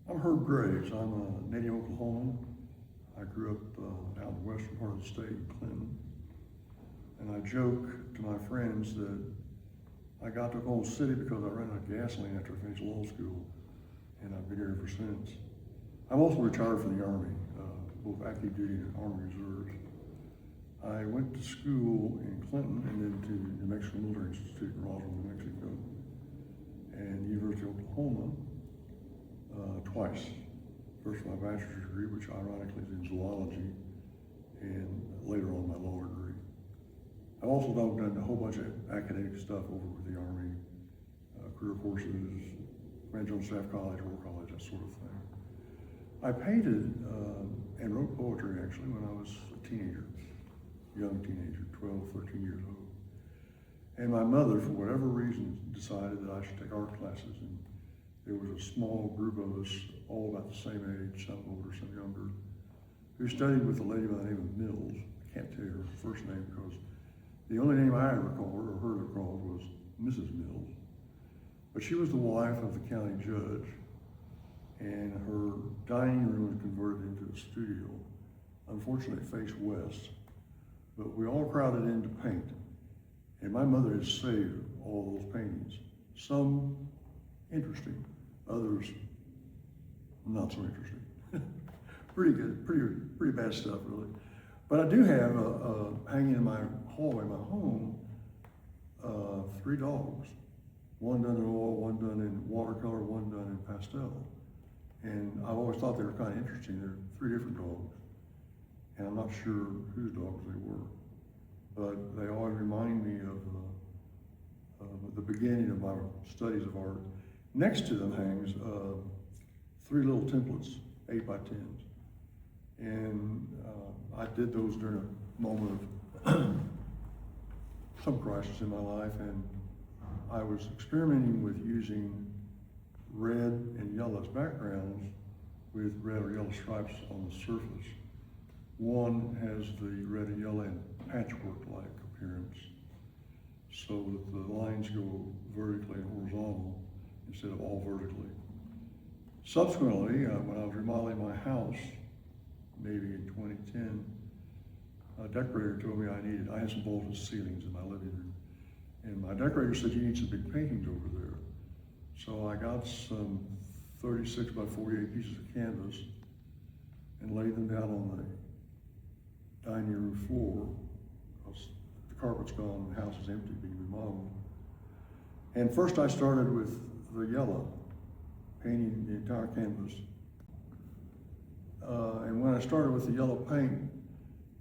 I'm Herb Graves. I'm a native Oklahoman. I grew up out in the western part of the state, in Clinton. And I joke to my friends that I got to Oklahoma City because I ran out of gasoline after I finished law school, and I've been here ever since. I'm also retired from the Army, both active duty and Army Reserves. I went to school in Clinton and then to New Mexico Military Institute in Roswell, New Mexico, and University of Oklahoma twice. First my bachelor's degree, which ironically is in zoology, and later on my law degree. I've also done a whole bunch of academic stuff over with the Army, career courses, Command General Staff College, War College, that sort of thing. I painted and wrote poetry actually when I was a teenager, young teenager, 12, 13 years old. And my mother, for whatever reason, decided that I should take art classes. And there was a small group of us, all about the same age, some older, some younger, who studied with a lady by the name of Mills. I can't tell you her first name because the only name I ever called her or heard her called was Mrs. Mills. But she was the wife of the county judge, and her dining room was converted into a studio. Unfortunately, it faced west, but we all crowded in to paint. And my mother had saved all those paintings. Some interesting, others not so interesting. Pretty good, pretty bad stuff, really. But I do have hanging in my hallway, my home, 3 dogs. One done in oil, one done in watercolor, one done in pastel. And I've always thought they were kind of interesting. They're 3 different dogs. And I'm not sure whose dogs they were. But they always remind me of the beginning of my studies of art. Next to them hangs 3 little templates, 8 by 10s. And I did those during a moment of some crisis in my life, and I was experimenting with using red and yellow as backgrounds with red or yellow stripes on the surface. One has the red and yellow and patchwork-like appearance, so that the lines go vertically and horizontal instead of all vertically. Subsequently, when I was remodeling my house, maybe in 2010, a decorator told me I had some vaulted ceilings in my living room. And my decorator said, you need some big paintings over there. So I got some 36 by 48 pieces of canvas and laid them down on the dining room floor because the carpet's gone, the house is empty, being remodeled. And first I started with the yellow, painting the entire canvas. And when I started with the yellow paint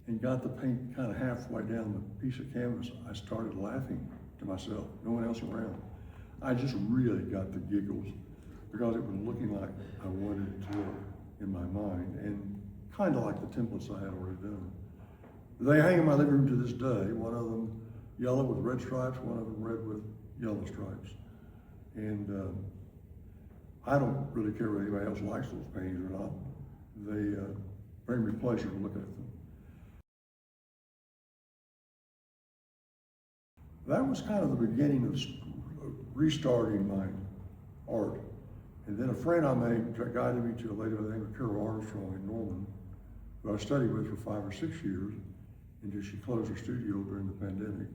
and got the paint kind of halfway down the piece of canvas, I started laughing to myself, no one else around. I just really got the giggles because it was looking like I wanted it to look in my mind, and kind of like the templates I had already done. They hang in my living room to this day, one of them yellow with red stripes, one of them red with yellow stripes. And I don't really care whether anybody else likes those paintings or not. They bring me pleasure to look at them. That was kind of the beginning of restarting my art. And then a friend I made guided me to a lady by the name of Carol Armstrong in Norman, who I studied with for 5 or 6 years until she closed her studio during the pandemic.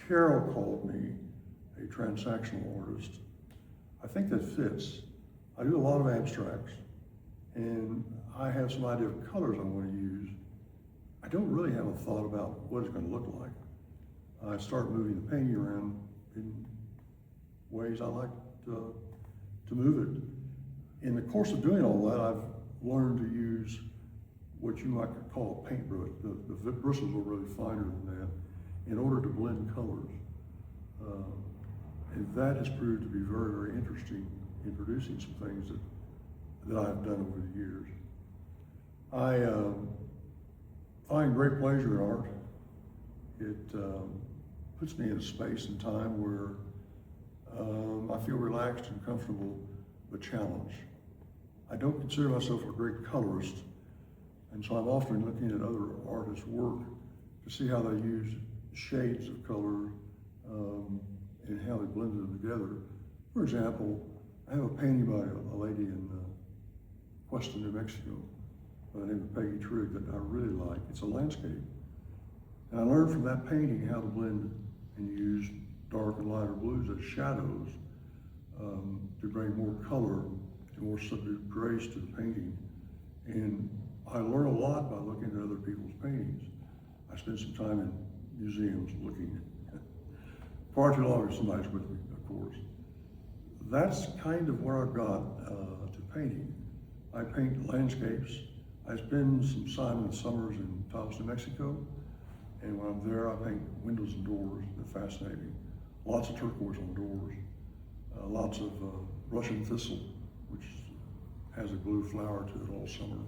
Carol called me a transactional artist. I think that fits. I do a lot of abstracts, and I have some idea of colors I want to use. I don't really have a thought about what it's going to look like. I start moving the painting around in ways I like to move it. In the course of doing all that, I've learned to use what you might call a paintbrush. The bristles are really finer than that in order to blend colors. And that has proved to be very, very interesting in producing some things that I've done over the years. I find great pleasure in art. It puts me in a space and time where I feel relaxed and comfortable but challenged. I don't consider myself a great colorist, and so I'm often looking at other artists' work to see how they use shades of color and how they blended them together. For example, I have a painting by a lady in Western New Mexico by the name of Peggy Trigg that I really like. It's a landscape. And I learned from that painting how to blend and use dark and lighter blues as shadows to bring more color and more subdued grace to the painting. And I learn a lot by looking at other people's paintings. I spend some time in museums looking, far too long if somebody's with me, of course. That's kind of where I got to painting. I paint landscapes. I spend some time in the summers in Taos, New Mexico, and when I'm there, I paint windows and doors that fascinate me. Lots of turquoise on doors, lots of Russian thistle, which has a blue flower to it all summer.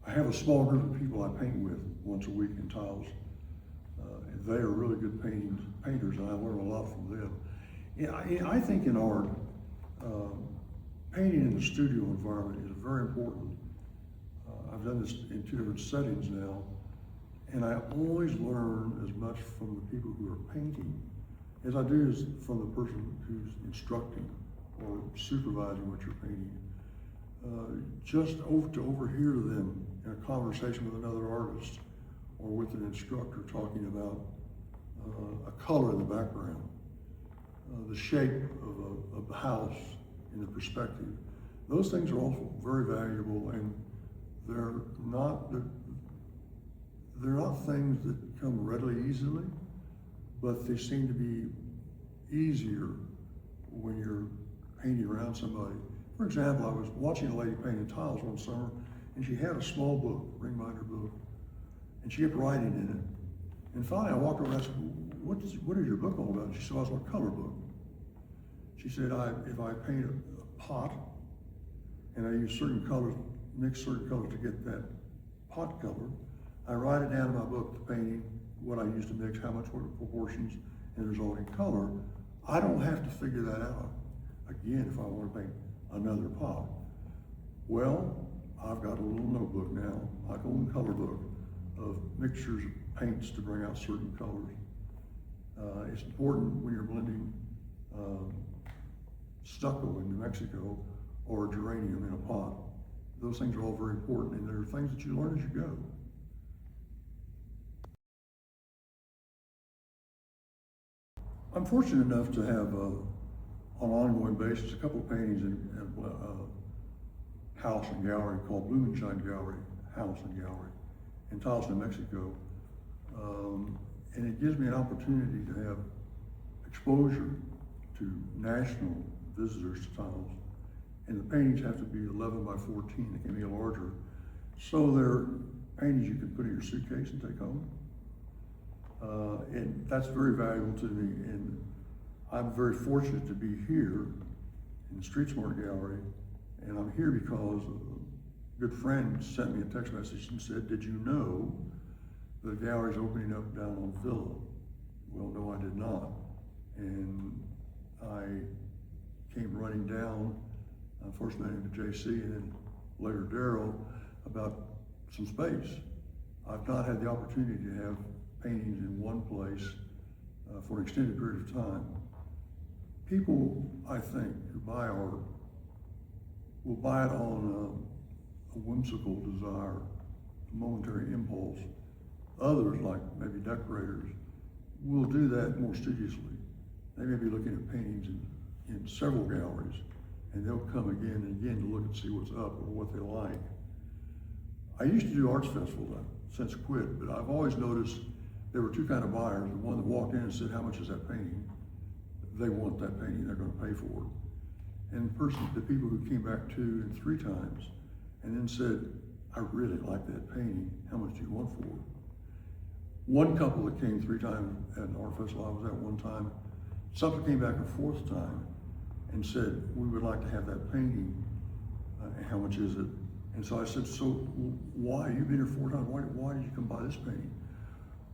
I have a small group of people I paint with once a week in Taos. They are really good painters, and I learn a lot from them. Yeah, I think in art, painting in the studio environment is very important. I've done this in 2 different settings now, and I always learn as much from the people who are painting as I do from the person who's instructing or supervising what you're painting. Just to overhear them in a conversation with another artist or with an instructor talking about a color in the background, the shape of the house in the perspective. Those things are also very valuable, and they're not things that come readily easily, but they seem to be easier when you're painting around somebody. For example, I was watching a lady painting tiles one summer, and she had a small book, ring-binder book, and she kept writing in it. And finally, I walked over and I said, what is your book all about? She said, it's a color book. She said, if I paint a pot, and I use certain colors, mix certain colors to get that pot color, I write it down in my book, the painting, what I use to mix, how much, what proportions, and the resulting color. I don't have to figure that out, again, if I want to paint another pot. Well, I've got a little notebook now, like a little color book of mixtures of paints to bring out certain colors. It's important when you're blending stucco in New Mexico or geranium in a pot. Those things are all very important, and there are things that you learn as you go. I'm fortunate enough to have, on an ongoing basis, a couple of paintings in a house and gallery called Blumenschein Gallery, House and Gallery, in Taos, New Mexico. And it gives me an opportunity to have exposure to national visitors to Taos. And the paintings have to be 11 by 14, they can be larger. So they're paintings you can put in your suitcase and take home. And that's very valuable to me. And I'm very fortunate to be here in the Street Smart Gallery. And I'm here because a good friend sent me a text message and said, did you know the gallery's opening up down on Villa? Well, no, I did not. And I came running down, first met him to JC and then later Daryl, about some space. I've not had the opportunity to have paintings in one place for an extended period of time. People, I think, who buy art will buy it on a whimsical desire, a momentary impulse. Others, like maybe decorators, will do that more studiously. They may be looking at paintings in several galleries, and they'll come again and again to look and see what's up or what they like. I used to do arts festivals. I've since quit, but I've always noticed there were two kinds of buyers. The one that walked in and said, how much is that painting? They want that painting, they're going to pay for it. And the people who came back 2 and 3 times and then said, I really like that painting, how much do you want for it? One couple that came 3 times at an art festival I was at one time, somebody came back a 4th time and said, we would like to have that painting, how much is it? And so I said, so why, you've been here 4 times, why did you come buy this painting?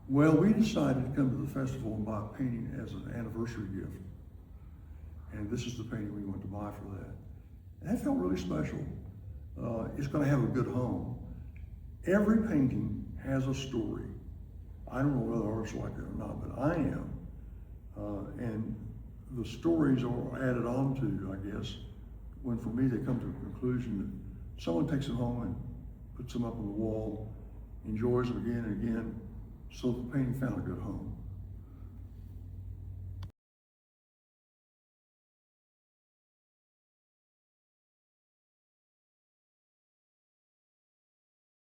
Well, we decided to come to the festival and buy a painting as an anniversary gift. And this is the painting we went to buy for that. And that felt really special. It's going to have a good home. Every painting has a story. I don't know whether artists are like that or not, but I am. And the stories are added on to, I guess, when for me they come to a conclusion that someone takes them home and puts them up on the wall, enjoys them again and again, so the painting found a good home.